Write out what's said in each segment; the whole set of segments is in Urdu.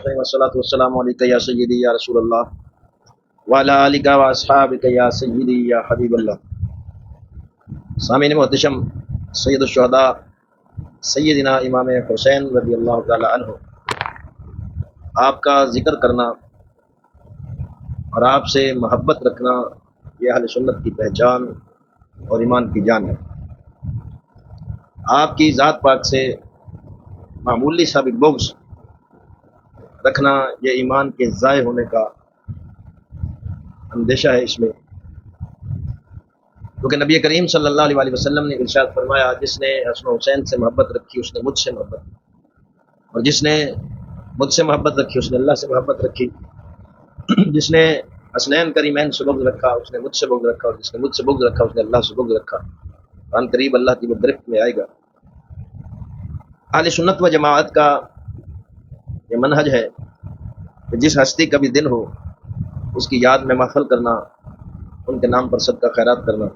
والصلاة والسلام علیکہ یا سیدی یا رسول اللہ وعلی آلک و اصحابک یا سیدی یا حبیب اللہ۔ سامعین محتشم، سید الشہداء سیدنا امام حسین رضی اللہ تعالی عنہ، آپ کا ذکر کرنا اور آپ سے محبت رکھنا یہ اہل سنت کی پہچان اور ایمان کی جان ہے۔ آپ کی ذات پاک سے معمولی سا بھی بغض رکھنا یہ ایمان کے ضائع ہونے کا اندیشہ ہے اس میں، کیونکہ نبی کریم صلی اللہ علیہ وآلہ وسلم نے ارشاد فرمایا، جس نے حسن و حسین سے محبت رکھی اس نے مجھ سے محبت رکھی، اور جس نے مجھ سے محبت رکھی اس نے اللہ سے محبت رکھی، جس نے حسنین کریمین سے بغض رکھا اس نے مجھ سے بغض رکھا، اور جس نے مجھ سے بغض رکھا اس نے اللہ سے بغض رکھا، ان قریب اللہ کی وہ گرفت میں آئے گا۔ اہل سنت و جماعت کا یہ منہج ہے کہ جس ہستی کا بھی دن ہو اس کی یاد میں محفل کرنا، ان کے نام پر صدقہ خیرات کرنا،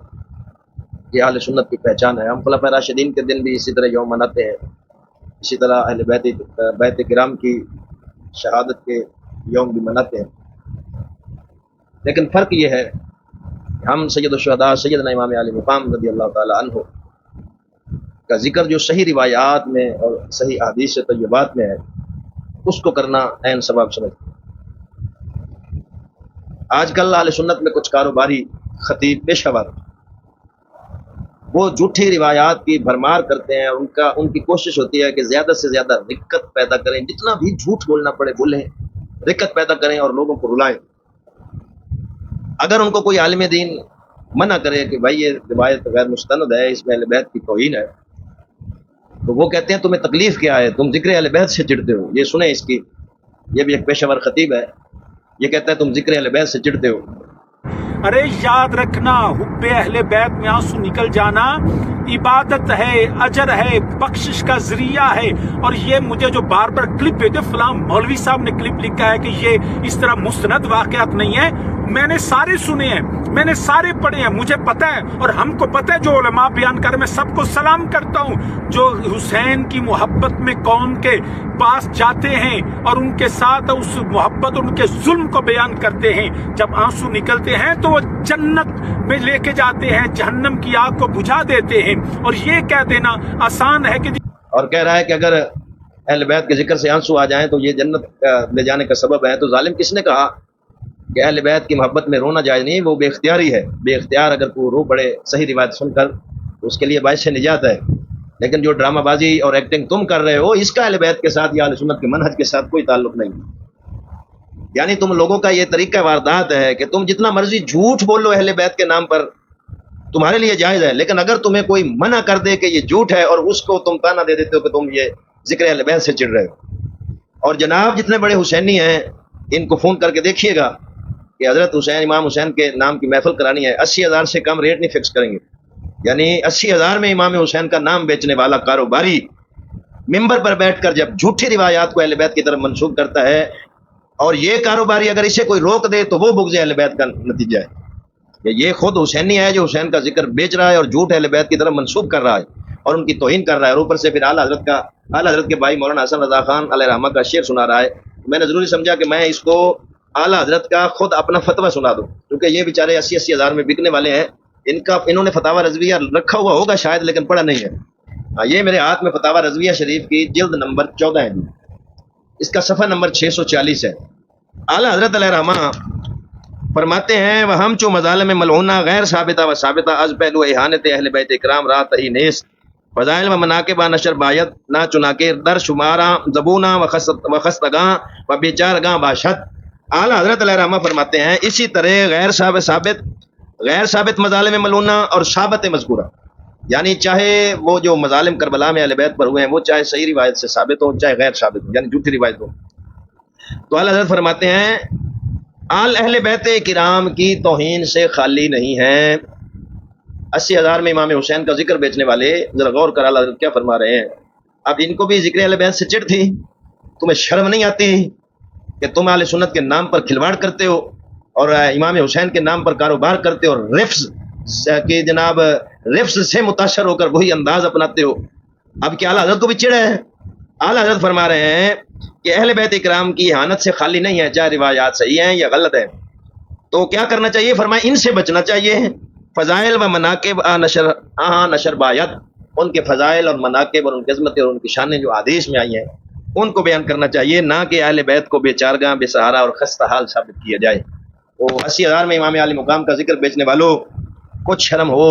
یہ اہل سنت کی پہچان ہے۔ ہم خلفائے راشدین کے دن بھی اسی طرح یوم مناتے ہیں، اسی طرح اہل بیت کرام کی شہادت کے یوم بھی مناتے ہیں، لیکن فرق یہ ہے کہ ہم سید الشہداء سیدنا امام علی مقام رضی اللہ تعالی عنہ کا ذکر جو صحیح روایات میں اور صحیح احادیث طیبات میں ہے اس کو کرنا عین ثواب سمجھتے ہیں۔ آج کل اہل سنت میں کچھ کاروباری خطیب پیشہ ور وہ جھوٹی روایات کی بھرمار کرتے ہیں، ان کی کوشش ہوتی ہے کہ زیادہ سے زیادہ رکت پیدا کریں، جتنا بھی جھوٹ بولنا پڑے بولیں، رکت پیدا کریں اور لوگوں کو رلائیں۔ اگر ان کو کوئی عالم دین منع کرے کہ بھائی یہ روایت غیر مستند ہے، اس میں اہل بیت کی توہین ہے، تو وہ کہتے ہیں تمہیں تکلیف کیا ہے، تم ذکر اہل بیت سے چڑھتے ہو۔ یہ سنیں اس کی، یہ بھی ایک پیشہ ور خطیب ہے، یہ کہتا ہے تم ذکر اہل بیت سے چڑھتے ہو۔ ارے یاد رکھنا، حب اہل بیت میں آنسو نکل جانا عبادت ہے، اجر ہے، بخشش کا ذریعہ ہے۔ اور یہ مجھے جو بار بار کلپ بھیجے، فلاں مولوی صاحب نے کلپ لکھا ہے کہ یہ اس طرح مستند واقعات نہیں ہے، میں نے سارے سنے ہیں، میں نے سارے پڑھے ہیں، مجھے پتہ ہے اور ہم کو پتہ ہے جو علماء بیان کرے، میں سب کو سلام کرتا ہوں جو حسین کی محبت میں قوم کے پاس جاتے ہیں اور ان کے ساتھ اس محبت، ان کے ظلم کو بیان کرتے ہیں۔ جب آنسو نکلتے ہیں تو وہ جنت میں لے کے جاتے ہیں، جہنم کی آگ کو بجھا دیتے ہیں۔ اور یہ کہہ دینا آسان ہے کہ اور کہہ رہا ہے کہ اگر اہل بیت کے ذکر سے آنسو آ جائیں تو یہ جنت لے جانے کا سبب ہے۔ تو ظالم کس نے کہا کہ اہل بیت کی محبت میں رونا جائز نہیں، وہ بے اختیاری ہے، بے اختیار اگر کوئی رو پڑے صحیح روایت سن کر تو اس کے لیے باعث نجات ہے، لیکن جو ڈرامہ بازی اور ایکٹنگ تم کر رہے ہو اس کا اہل بیت کے ساتھ یا اہل سنت کے منہج کے ساتھ کوئی تعلق نہیں۔ یعنی تم لوگوں کا یہ طریقہ واردات ہے کہ تم جتنا مرضی جھوٹ بولو اہل بیت کے نام پر، تمہارے لیے جائز ہے، لیکن اگر تمہیں کوئی منع کر دے کہ یہ جھوٹ ہے اور اس کو تم تانا دے دیتے ہو کہ تم یہ ذکر اہل بیت سے چڑھ رہے ہو۔ اور جناب جتنے بڑے حسینی ہیں ان کو فون کر کے دیکھیے گا کہ حضرت حسین، امام حسین کے نام کی محفل کرانی ہے، 80,000 سے کم ریٹ نہیں فکس کریں گے۔ یعنی 80,000 میں امام حسین کا نام بیچنے والا کاروباری ممبر پر بیٹھ کر جب جھوٹی روایات کو اہل بیت کی طرف منسوب کرتا ہے، اور یہ کاروباری اگر اسے کوئی روک دے تو وہ بغض اہل بیت کا نتیجہ ہے۔ یہ خود حسینی ہے جو حسین کا ذکر بیچ رہا ہے اور جھوٹ اہل بیت کی طرف منسوب کر رہا ہے اور ان کی توہین کر رہا ہے، اور اوپر سے پھر اعلیٰ حضرت کے بھائی مولانا حسن رضا خان علیہ رحمہ کا شعر سنا رہا ہے۔ میں نے ضروری سمجھا کہ میں اس کو اعلیٰ حضرت کا خود اپنا فتویٰ سنا دوں، کیونکہ یہ بیچارے 80,000 میں بکنے والے ہیں۔ انہوں نے فتاویٰ رضویہ رکھا ہوا ہوگا شاید، لیکن پڑھا نہیں ہے۔ یہ میرے ہاتھ میں فتاویٰ رضویہ شریف کی جلد نمبر 14 ہے، اس کا صفحہ نمبر 640 ہے۔ اعلیٰ حضرت علیہ رحمہ فرماتے ہیں، وہم چو مظالم ملعونہ غیر ثابتہ و ثابتہ از پہلو احانت اہل بیت اکرام رات ہی نیست فضائل و مناقب نشر باید نہ چناکے در شمارہ زبونہ و خستگاں و بیچارگاں باشد۔ اعلیٰ حضرت علیہ رحمہ فرماتے ہیں اسی طرح غیر ثابت مظالم ملعونہ اور ثابت مذکورہ، یعنی چاہے وہ جو مظالم کربلا میں اہل بیت پر ہوئے ہیں وہ چاہے صحیح روایت سے ثابت ہو چاہے غیر ثابت ہو، یعنی جھوٹی روایت ہو، تو اعلیٰ حضرت فرماتے ہیں اہل بیت کرام کی توہین سے خالی نہیں ہے۔ 80,000 میں امام حسین کا ذکر بیچنے والے، ذرا غور کر اعلیٰ حضرت کیا فرما رہے ہیں۔ اب ان کو بھی ذکر اہل بیت سے چڑھ تھی، تمہیں شرم نہیں آتی کہ تم اہل سنت کے نام پر کھلواڑ کرتے ہو اور امام حسین کے نام پر کاروبار کرتے ہو اور رفض سے متاثر ہو کر وہی انداز اپناتے ہو۔ اب کیا اعلیٰ حضرت کو بھی چڑھ ہے اعلیٰ حضرت فرما رہے ہیں کہ اہل بیت اکرام کی اہانت سے خالی نہیں ہے، چاہے روایات صحیح ہیں یا غلط ہیں، تو کیا کرنا چاہیے؟ فرمایا ان سے بچنا چاہیے۔ فضائل و مناقب نشر باید، ان کے فضائل اور مناقب اور ان کی عظمتیں اور ان کی شانیں جو حدیث میں آئی ہیں ان کو بیان کرنا چاہیے، نہ کہ اہل بیت کو بے چارگاں، بے سہارا اور خستہ حال ثابت کیا جائے۔ وہ 80,000 میں امام علی مقام کا ذکر بیچنے والوں، کچھ شرم ہو،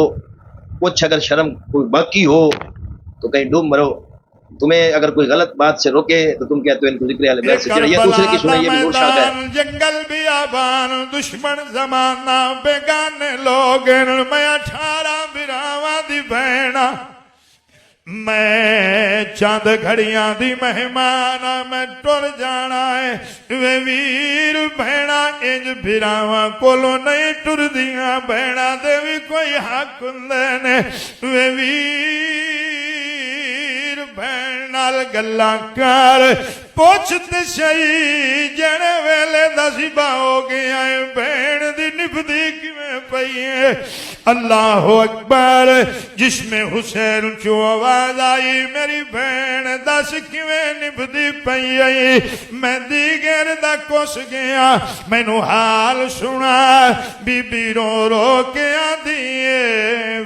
کچھ اگر شرم کوئی باقی ہو تو کہیں ڈوب مرو۔ تمہیں اگر کوئی غلط بات سے روکے تو تم کہتے ہو ان کو ذکر اہل بیت سے چڑھیے، دوسرے کی سنیں، یہ بھی نور شاہ ہے۔ جنگل بھی آبان دشمن زمانہ بیگانے لوگ میں 18 براواں دی بہنا، میں چند گھڑیاں دی مہمان میں ٹر جانا ہے، وے ویر بہنا انج بھراواں کولو نہیں ٹر دیاں، بہنا دے بھی کوئی حق ہوندے نے، وے ویر بہن نال گلاں کر پوچھتے شئی جنے ویلے دسبا ہو گیا ہے، بہن دی نبدی کیویں پئی ہے۔ اللہ اکبر، جس میں حسین چو آواز آئی میری بہن دس کیویں نبدی پئی ہے، میں دیگر دا کس گیا، مینوں حال سنا، بی بی رو رو کے آدھی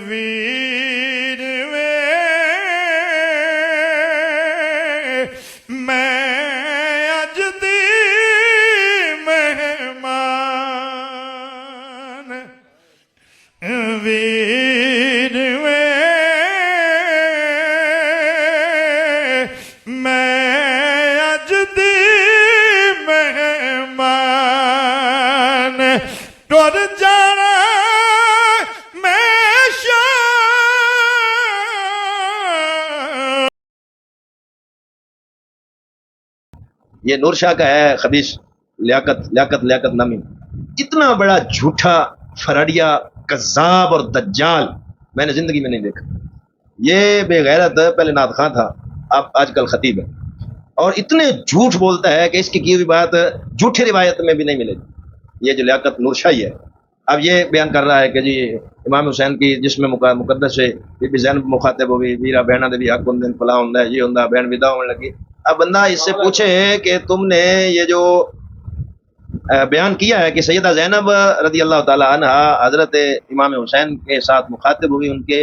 ویر یہ نور شاہ کا ہے خبیث لیاقت نامی، اتنا بڑا جھوٹا فراڈیا کذاب اور دجال میں نے زندگی میں نہیں دیکھا۔ یہ بے غیرت پہلے نعت خواں تھا، اب آج کل خطیب ہے، اور اتنے جھوٹ بولتا ہے کہ اس کی ہوئی بات جھوٹی روایت میں بھی نہیں ملے گی۔ یہ جو لیاقت نور شاہی ہے، اب یہ بیان کر رہا ہے کہ جی امام حسین کی جس میں مقدس ہے بی بی زینب مخاطب ہوئی، ویرا بہنا دے بھی حق ہوں فلاں ہوں یہ ہوں، بہن ودا ہونے لگی۔ اب بندہ اس سے پوچھے کہ تم نے یہ جو بیان کیا ہے کہ سیدہ زینب رضی اللہ تعالی عنہ حضرت امام حسین کے ساتھ مخاطب ہوئی، ان کے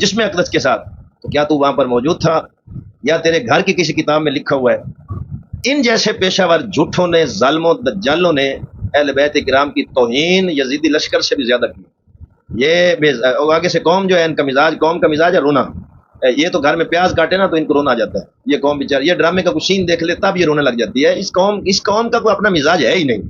جسم اقدس کے ساتھ، تو کیا تو وہاں پر موجود تھا یا تیرے گھر کی کسی کتاب میں لکھا ہوا ہے؟ ان جیسے پیشہ ور جھوٹوں نے، ظالموں، دجالوں نے اہل بیت کرام کی توہین یزیدی لشکر سے بھی زیادہ کی۔ یہ آگے سے قوم جو ہے، ان کا مزاج، قوم کا مزاج ہے رونا۔ یہ تو گھر میں پیاز کاٹے نا تو ان کو رونا آ جاتا ہے، یہ قوم بیچارہ یہ ڈرامے کا کوئی سین دیکھ لے تب یہ رونے لگ جاتی ہے۔ اس قوم کا کوئی اپنا مزاج ہے ہی نہیں،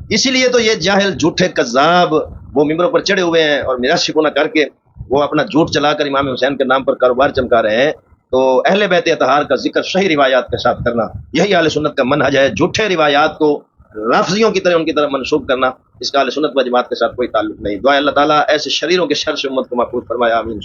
اسی لیے تو یہ جاہل جھوٹے کذاب وہ ممبروں پر چڑھے ہوئے ہیں اور میراث شکونا کر کے وہ اپنا جھوٹ چلا کر امام حسین کے نام پر کاروبار چمکا رہے ہیں۔ تو اہل بیت اطہار کا ذکر صحیح روایات کے ساتھ کرنا، یہی اہل سنت کا منہج ہے۔ جھوٹے روایات کو رافضیوں کی طرح ان کی طرف منسوب کرنا، اس کا اہل سنت و جماعت کے ساتھ کوئی تعلق نہیں۔ دعا اللہ تعالیٰ ایسے شریروں کے شر سے امت کو محفوظ فرمایا، آمین۔